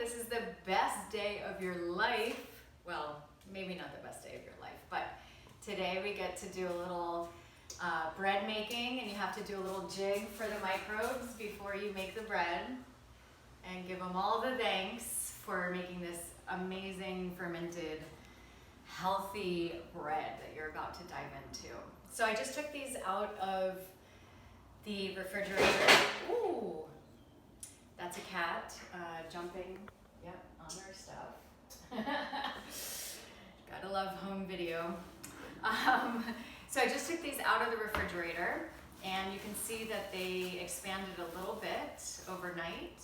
This is the best day of your life. Well, maybe not the best day of your life, but today we get to do a little bread making, and you have to do a little jig for the microbes before you make the bread and give them all the thanks for making this amazing fermented healthy bread that you're about to dive into. So I just took these out of the refrigerator. Ooh, that's a cat jumping, yep, on our stuff. Gotta love home video. So I just took these out of the refrigerator, and you can see that they expanded a little bit overnight.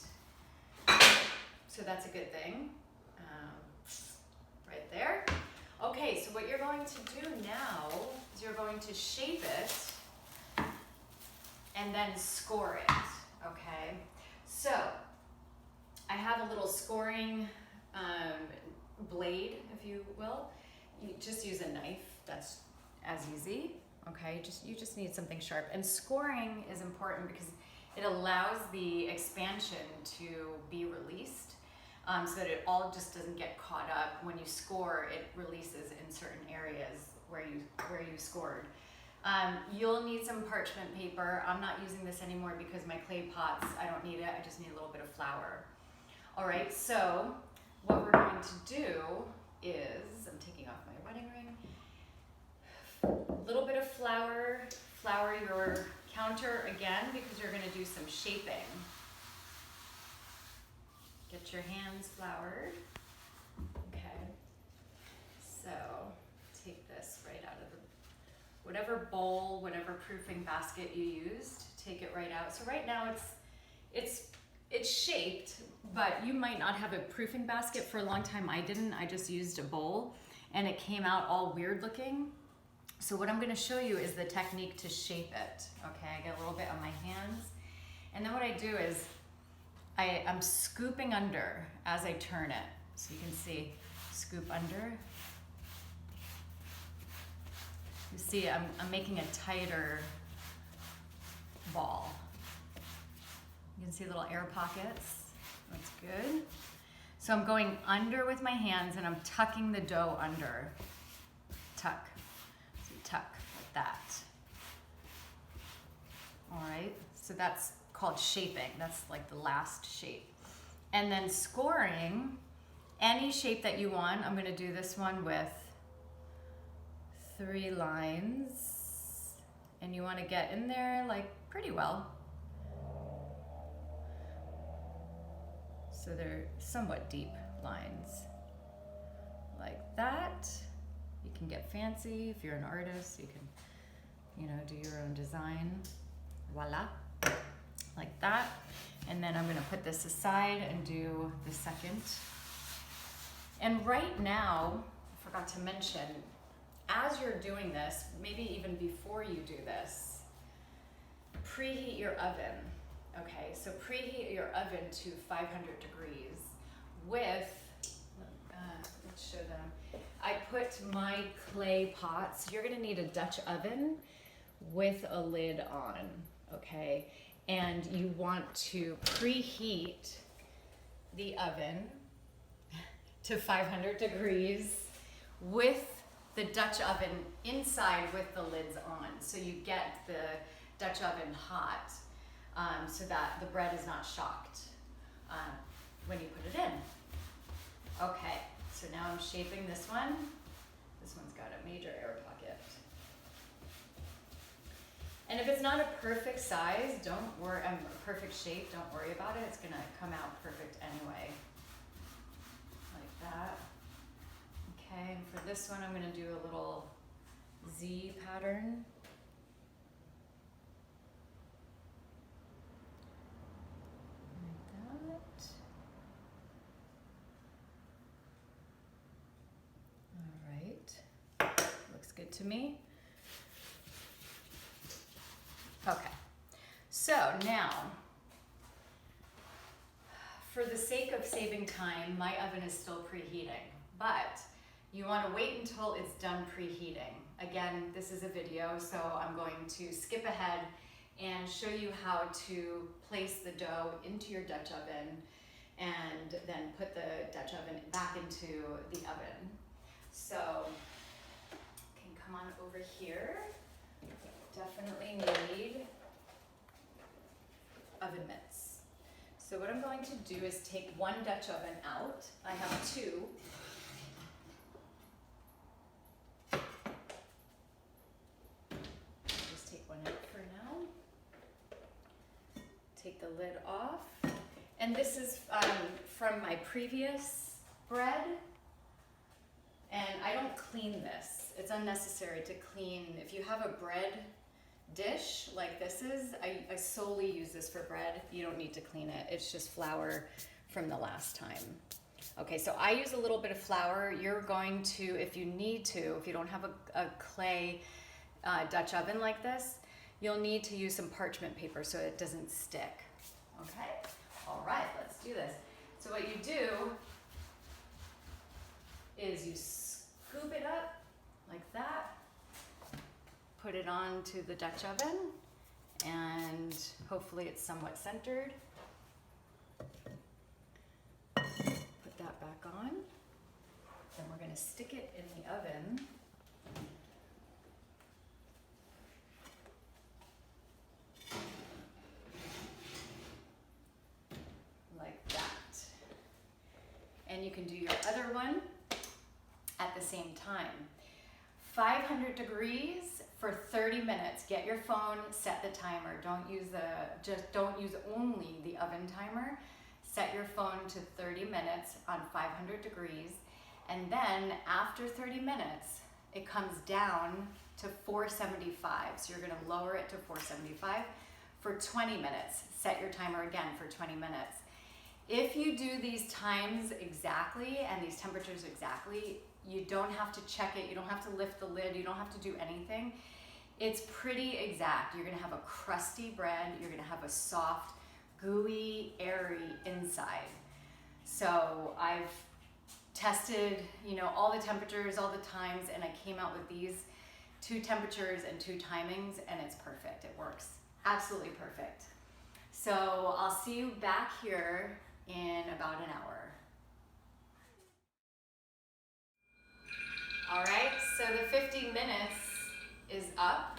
So that's a good thing, right there. Okay, so what you're going to do now is you're going to shape it and then score it, okay? So I have a little scoring blade, if you will. You just use a knife, that's as easy, okay? You just need something sharp. And scoring is important because it allows the expansion to be released, so that it all just doesn't get caught up. When you score, it releases in certain areas where you scored. You'll need some parchment paper. I'm not using this anymore because my clay pots, I don't need it. I just need a little bit of flour. All right, so what we're going to do is, I'm taking off my wedding ring, a little bit of flour. Flour your counter again because you're going to do some shaping. Get your hands floured. Okay. So take this right out of the, whatever bowl, whatever proofing basket you used, take it right out. So right now it's shaped, but you might not have a proofing basket. For a long time I didn't. I just used a bowl and it came out all weird looking. So what I'm going to show you is the technique to shape it. Okay, I get a little bit on my hands. And then what I do is I'm scooping under as I turn it. So you can see, scoop under. You see, I'm making a tighter ball. You can see little air pockets. That's good. So I'm going under with my hands and I'm tucking the dough under. Tuck. So you tuck like that. All right, so that's called shaping. That's like the last shape. And then scoring, any shape that you want. I'm gonna do this one with 3 lines. And you wanna get in there like pretty well. So they're somewhat deep lines. Like that. You can get fancy if you're an artist. You can, do your own design. Voila. Like that. And then I'm going to put this aside and do the second. And right now, I forgot to mention, as you're doing this, maybe even before you do this, preheat your oven. Okay, so preheat your oven to 500 degrees with, let's show them. I put my clay pots. You're going to need a Dutch oven with a lid on, okay? And you want to preheat the oven to 500 degrees with the Dutch oven inside with the lids on. So you get the Dutch oven hot so that the bread is not shocked when you put it in. Okay, so now I'm shaping this one. This one's got a major air pocket. And if it's not a perfect size, don't worry, a perfect shape, don't worry about it. It's gonna come out perfect anyway. Like that. Okay, and for this one, I'm gonna do a little Z pattern. Like that. All right, looks good to me. Okay, so now, for the sake of saving time, my oven is still preheating, but you want to wait until it's done preheating. Again, this is a video, so I'm going to skip ahead and show you how to place the dough into your Dutch oven and then put the Dutch oven back into the oven. So, can come on over here. Definitely need oven mitts. So what I'm going to do is take one Dutch oven out. I have two. Just take one out for now. Take the lid off. And this is from my previous bread. And I don't clean this. It's unnecessary to clean. If you have a bread dish like this is, I solely use this for bread. You don't need to clean it. It's just flour from the last time. Okay, so I use a little bit of flour. You're going to, if you need to, if you don't have a clay Dutch oven like this, you'll need to use some parchment paper so it doesn't stick. Okay, all right, let's do this. So what you do is you scoop it up like that, put it onto the Dutch oven, and hopefully it's somewhat centered. Put that back on. Then we're going to stick it in the oven. Like that. And you can do your other one at the same time. 500 degrees for 30 minutes. Get your phone, set the timer. Don't use only the oven timer. Set your phone to 30 minutes on 500 degrees. And then after 30 minutes, it comes down to 475. So you're gonna lower it to 475 for 20 minutes. Set your timer again for 20 minutes. If you do these times exactly and these temperatures exactly, you don't have to check it, you don't have to lift the lid, you don't have to do anything. It's pretty exact. You're gonna have a crusty bread, you're gonna have a soft, gooey, airy inside. So I've tested, all the temperatures, all the times, and I came out with these 2 temperatures and 2 timings, and it's perfect. It works absolutely perfect. So I'll see you back here in about an hour. All right, so the 50 minutes is up,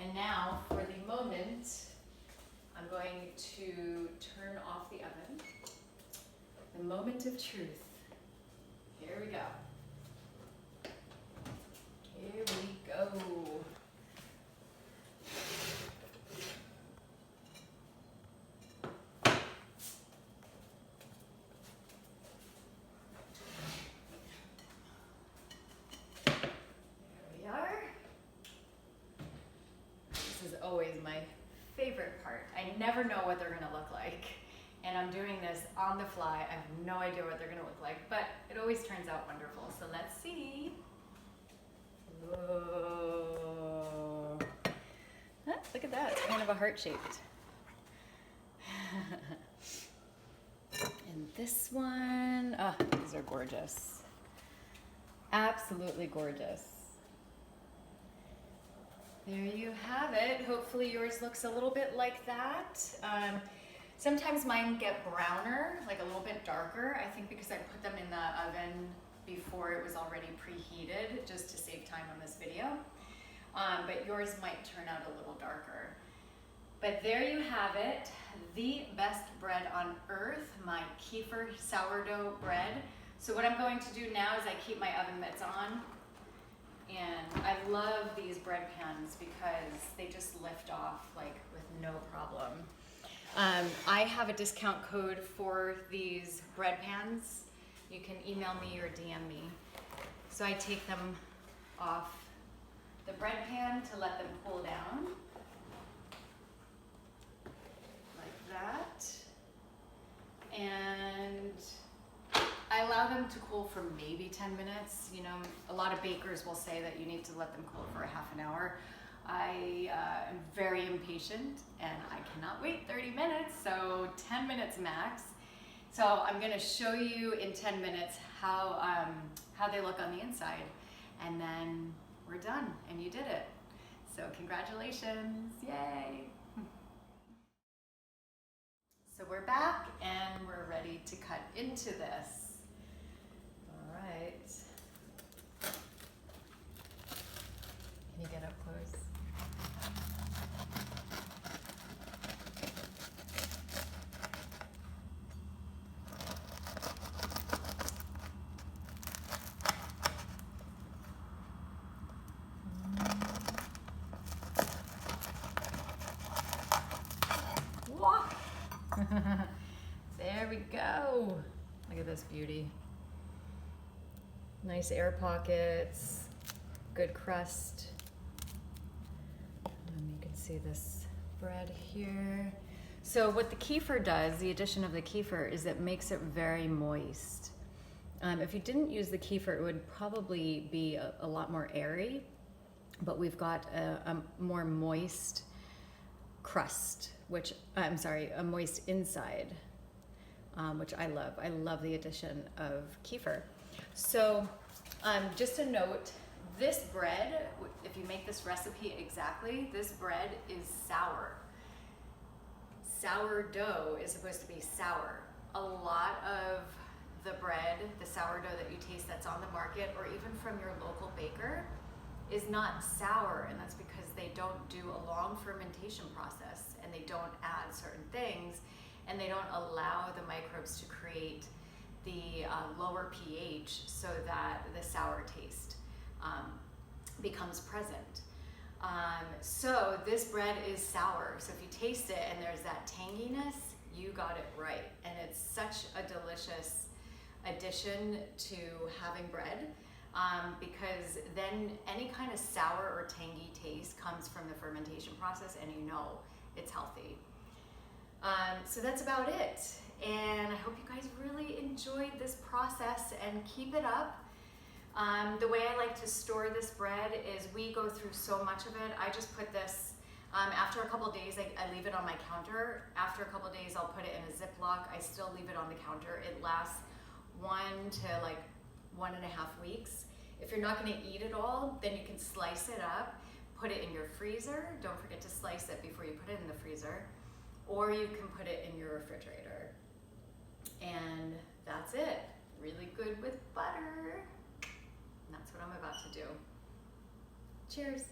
and now for the moment, I'm going to turn off the oven. The moment of truth. Here we go. Here we go. Always my favorite part. I never know what they're gonna look like, and I'm doing this on the fly. I have no idea what they're gonna look like, but it always turns out wonderful. So let's see. Whoa. Ah, look at that, it's kind of a heart-shaped. And this one, oh, these are gorgeous. Absolutely gorgeous. There you have it. Hopefully yours looks a little bit like that. Sometimes mine get browner, like a little bit darker. I think because I put them in the oven before it was already preheated, just to save time on this video. But yours might turn out a little darker. But there you have it, the best bread on earth, my Kefir sourdough bread. So what I'm going to do now is I keep my oven mitts on. And I love these bread pans because they just lift off like with no problem. I have a discount code for these bread pans. You can email me or DM me. So I take them off the bread pan to let them cool down. Like that. And I allow them to cool for maybe 10 minutes. A lot of bakers will say that you need to let them cool for a half an hour. I am very impatient and I cannot wait 30 minutes, so 10 minutes max. So I'm gonna show you in 10 minutes how they look on the inside, and then we're done and you did it. So congratulations, yay. So we're back and we're ready to cut cut into this. All right. Can you get up close? There we go. Look at this beauty. Nice air pockets, good crust. And you can see this bread here. So what the kefir does, the addition of the kefir, is it makes it very moist. If you didn't use the kefir, it would probably be a lot more airy, but we've got a more moist crust, which, I'm sorry, a moist inside, which I love. I love the addition of kefir. So just a note, this bread, if you make this recipe exactly, this bread is sour. Sourdough is supposed to be sour. A lot of the bread, the sourdough that you taste that's on the market, or even from your local baker, is not sour, and that's because they don't do a long fermentation process, and they don't add certain things, and they don't allow the microbes to create the lower pH so that the sour taste becomes present. So this bread is sour, so if you taste it and there's that tanginess, you got it right, and it's such a delicious addition to having bread. Because then any kind of sour or tangy taste comes from the fermentation process, and you know it's healthy. So that's about it. And I hope you guys really enjoyed this process and keep it up. The way I like to store this bread is we go through so much of it. I just put this, after a couple days, I leave it on my counter. After a couple days, I'll put it in a Ziploc. I still leave it on the counter. It lasts 1 to 1.5 weeks. If you're not going to eat it all, then you can slice it up, put it in your freezer. Don't forget to slice it before you put it in the freezer, or you can put it in your refrigerator. And that's it. Really good with butter. And that's what I'm about to do. Cheers.